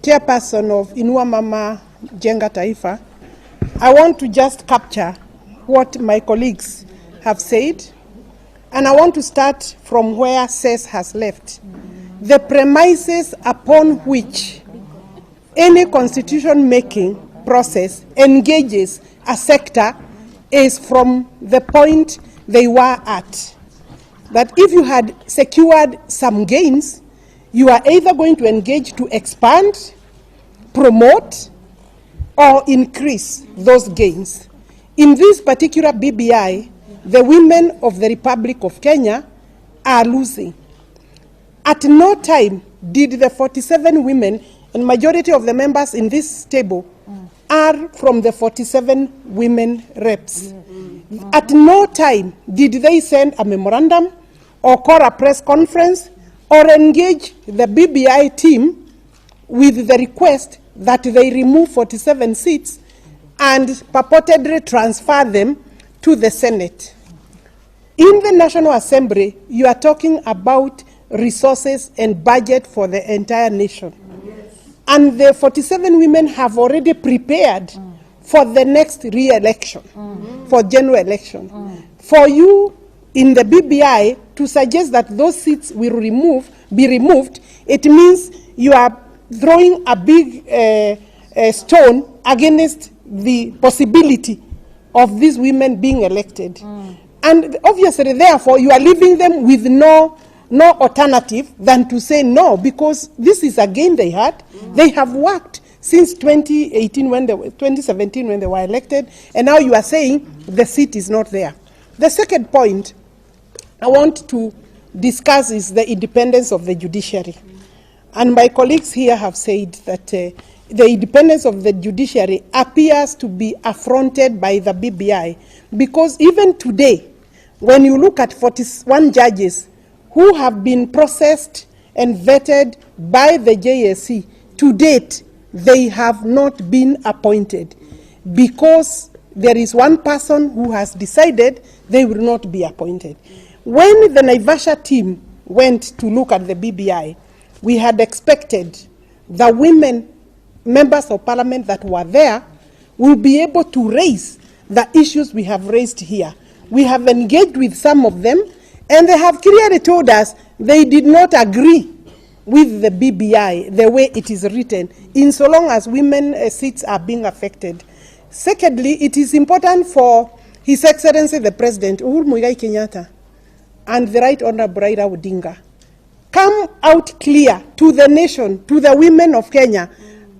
chairperson of Inua Mama Jenga Taifa, I want to just capture what my colleagues have said, and I want to start from where Ses has left. The premises upon which any constitution-making process engages a sector is from the point they were at. That if you had secured some gains, you are either going to engage to expand, promote, or increase those gains. In this particular BBI, the women of the Republic of Kenya are losing. At no time did the 47 women, and majority of the members in this table are from the 47 women reps. At no time did they send a memorandum or call a press conference or engage the BBI team with the request that they remove 47 seats and purportedly transfer them to the Senate. In the National Assembly, you are talking about resources and budget for the entire nation. And the 47 women have already prepared for the next re-election, for general election. For you in the BBI to suggest that those seats will be removed, it means you are throwing a big stone against the possibility of these women being elected. And obviously, therefore, you are leaving them with no alternative than to say no, because this is a gain they had. They have worked since 2017 when they were elected, and now you are saying the seat is not there. The second point I want to discuss is the independence of the judiciary. And my colleagues here have said that the independence of the judiciary appears to be affronted by the BBI, because even today, when you look at 41 judges who have been processed and vetted by the JSC, to date, they have not been appointed, because there is one person who has decided they will not be appointed. When the Naivasha team went to look at the BBI, we had expected the women members of parliament that were there will be able to raise the issues we have raised here. We have engaged with some of them, and they have clearly told us they did not agree with the BBI, the way it is written, in so long as women seats are being affected. Secondly, it is important for His Excellency the President, Uhuru Kenyatta, and the Right Honorable Raila Odinga, come out clear to the nation, to the women of Kenya,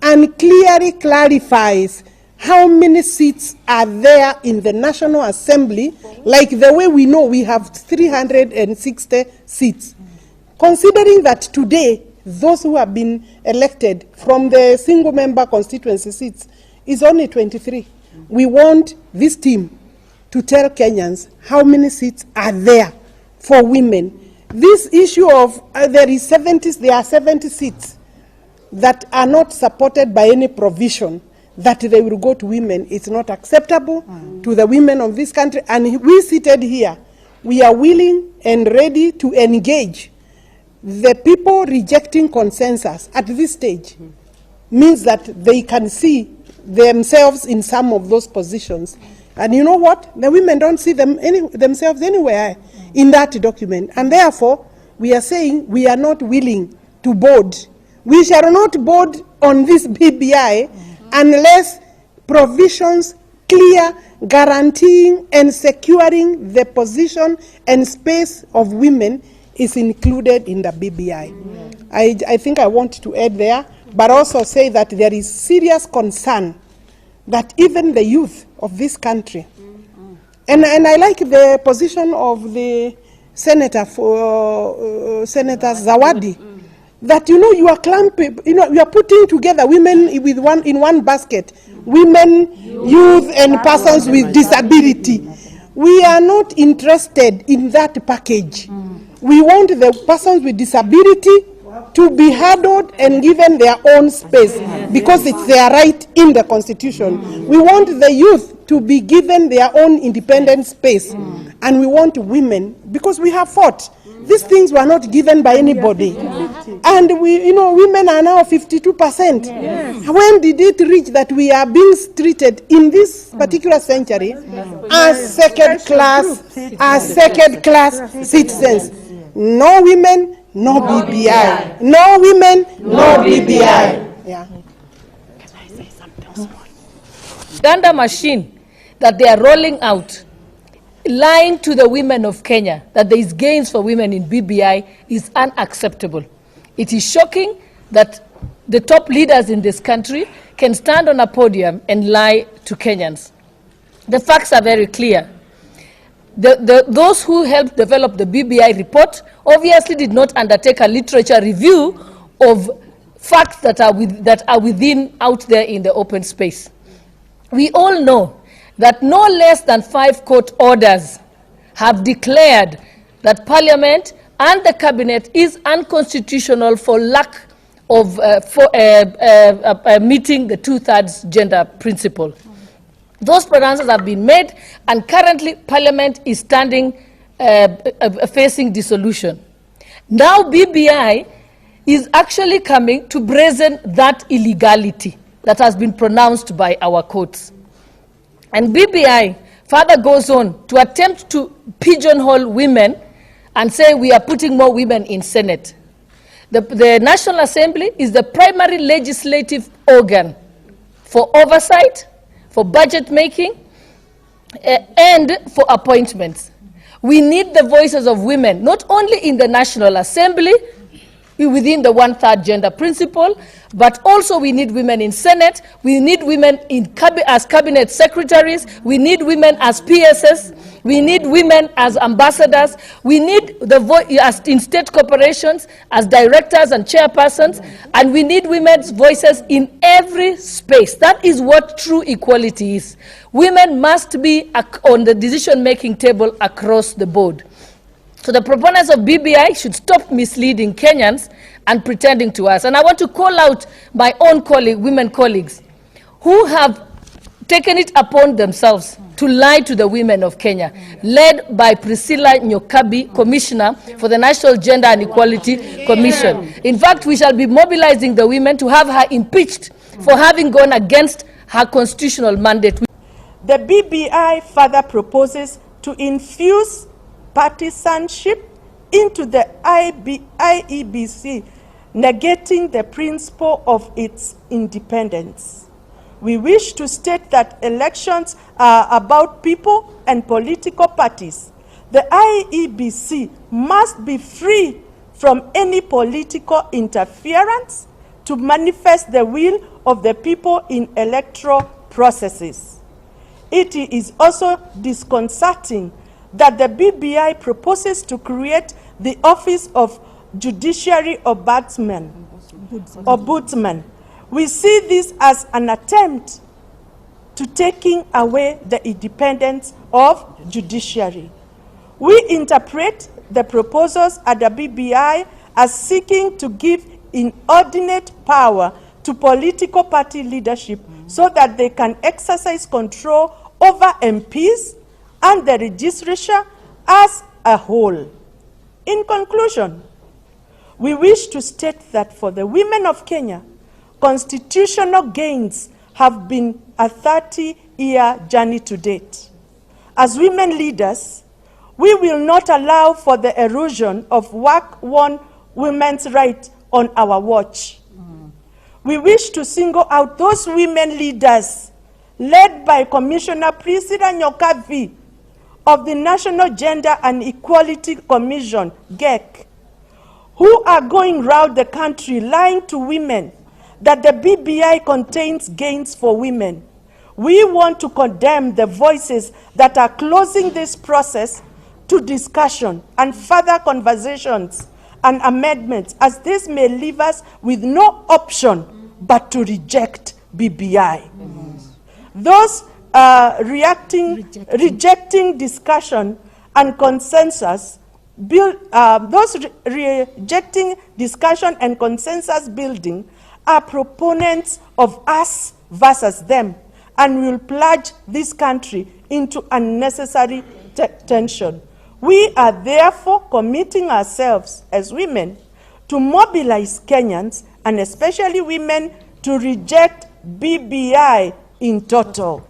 and clearly clarifies how many seats are there in the National Assembly, like the way we know we have 360 seats. Considering that today, those who have been elected from the single-member constituency seats is only 23. We want this team to tell Kenyans how many seats are there for women. This issue of there are 70 seats that are not supported by any provision that they will go to women. It's not acceptable to the women of this country. And we seated here, we are willing and ready to engage. The people rejecting consensus at this stage means that they can see themselves in some of those positions. And you know what? The women don't see themselves anywhere in that document. And therefore, we are saying we are not willing to board. We shall not board on this BBI unless provisions clear, guaranteeing and securing the position and space of women is included in the BBI. I think I want to add there, but also say that there is serious concern that even the youth of this country, and I like the position of the Senator Senator Zawadi, that you are clumping, you are putting together women in one basket, women, youth, and persons with disability. We are not interested in that package. We want the persons with disability to be handled and given their own space, because it's their right in the Constitution. We want the youth to be given their own independent space, and we want women, because we have fought These things were not given by anybody. And we, you know, women are now 52%. Yes. When did it reach that we are being treated in this particular century as second class citizens? No women, no BBI. No women, no BBI. Yeah. Can I say something small? Propaganda machine that they are rolling out, lying to the women of Kenya that there is gains for women in BBI, is unacceptable. It is shocking that the top leaders in this country can stand on a podium and lie to Kenyans. The facts are very clear. Those who helped develop the BBI report obviously did not undertake a literature review of facts that are within, out there in the open space. We all know that no less than 5 court orders have declared that Parliament and the Cabinet is unconstitutional for lack of meeting the 2/3 gender principle. Those pronouncements have been made, and currently Parliament is standing facing dissolution. Now BBI is actually coming to brazen that illegality that has been pronounced by our courts. And BBI further goes on to attempt to pigeonhole women and say we are putting more women in Senate. The National Assembly is the primary legislative organ for oversight, for budget making, and for appointments. We need the voices of women, not only in the National Assembly, within the 1/3 gender principle, but also we need women in Senate, we need women as cabinet secretaries, we need women as PSS, we need women as ambassadors, we need the voice in state corporations as directors and chairpersons, and we need women's voices in every space. That is what true equality is. Women must be on the decision-making table across the board. So the proponents of BBI should stop misleading Kenyans and pretending to us. And I want to call out my own women colleagues who have taken it upon themselves to lie to the women of Kenya, led by Priscilla Nyokabi, Commissioner for the National Gender and Equality Commission. In fact, we shall be mobilizing the women to have her impeached for having gone against her constitutional mandate. The BBI further proposes to infuse partisanship into the IEBC, negating the principle of its independence. We wish to state that elections are about people and political parties. The IEBC must be free from any political interference to manifest the will of the people in electoral processes. It is also disconcerting that the BBI proposes to create the office of Judiciary Ombudsman. We see this as an attempt to taking away the independence of judiciary. We interpret the proposals at the BBI as seeking to give inordinate power to political party leadership so that they can exercise control over MPs and the legislature as a whole. In conclusion, we wish to state that for the women of Kenya, constitutional gains have been a 30-year journey to date. As women leaders, we will not allow for the erosion of work-won women's rights on our watch. We wish to single out those women leaders led by Commissioner Priscilla Nyokabi of the National Gender and Equality Commission, GEC, who are going round the country lying to women that the BBI contains gains for women. We want to condemn the voices that are closing this process to discussion and further conversations and amendments, as this may leave us with no option but to reject BBI. Those rejecting discussion and consensus rejecting discussion and consensus building are proponents of us versus them, and will plunge this country into unnecessary tension. We are therefore committing ourselves as women to mobilize Kenyans, and especially women, to reject BBI in total.